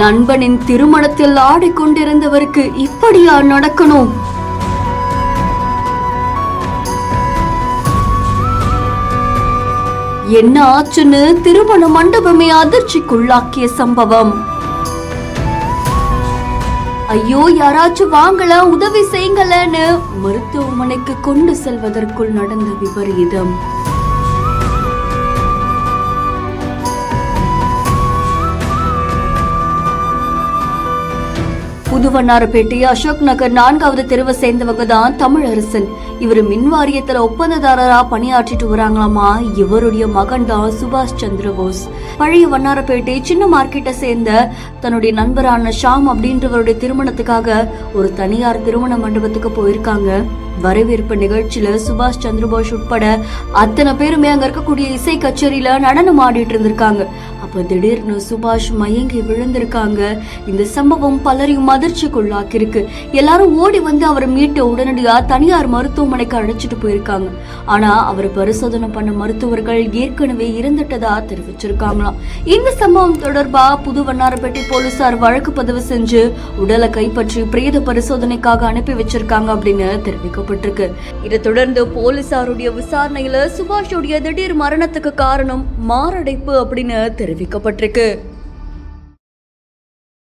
நண்பனின் திருமணத்தில் ஆடிக்கொண்டிருந்தவருக்கு இப்படியா நடக்கணும்? என்ன ஆச்சுன்னு திருமண மண்டபமே அதிர்ச்சிக்குள்ளாக்கிய சம்பவம். ஐயோ, யாராச்சும் வாங்கல, உதவி செய்யுங்களேன்னு மருத்துவமனைக்கு கொண்டு செல்வதற்குள் நடந்த விபரீதம். புதுவண்ணாரப்பேட்டை அசோக் நகர் 4வது தெருவை சேர்ந்தவங்க தான் தமிழரசன். இவர் மின்வாரியத்துல ஒப்பந்ததாரரா பணியாற்றிட்டு வராங்களாமா. இவருடைய மகன் தான் சுபாஷ் சந்திரபோஸ். பழைய வண்ணாரப்பேட்டை சின்ன மார்க்கெட்டை சேர்ந்த தன்னுடைய நண்பரான ஷாம் அப்படின்றவருடைய திருமணத்துக்காக ஒரு தனியார் திருமண மண்டபத்துக்கு போயிருக்காங்க. வரவேற்பு நிகழ்ச்சியில சுபாஷ் சந்திரபோஸ் உட்பட அத்தனை பேருமே அங்க இருக்கக்கூடிய இசை கச்சேரியில நடனம் ஆடிட்டு இருந்திருக்காங்க. அப்ப திடீர்னு சுபாஷ் மயங்கி விழுந்திருக்காங்க. இந்த சம்பவம் பலரையும் அதிர்ச்சிக்குள்ளாக்கி இருக்கு. எல்லாரும் ஓடி வந்து அவரை மீட்டு உடனடியா தனியார் மருத்துவமனைக்கு அழைச்சிட்டு போயிருக்காங்க. ஆனா அவர் பரிசோதனை பண்ண மருத்துவர்கள் ஏற்கனவே இறந்துட்டதா தெரிவிச்சிருக்காங்களாம். இந்த சம்பவம் தொடர்பா புதுவண்ணாரப்பேட்டை போலீசார் வழக்கு பதிவு செஞ்சு உடலை கைப்பற்றி பிரேத பரிசோதனைக்காக அனுப்பி வச்சிருக்காங்க அப்படின்னு தெரிவிக்கப்பட்டிருக்கு. இதை தொடர்ந்து போலீசாருடைய விசாரணையில சுபாஷுடைய திடீர் மரணத்துக்கு காரணம் மாரடைப்பு அப்படின்னு தெரிவிக்கப்பட்டிருக்கு.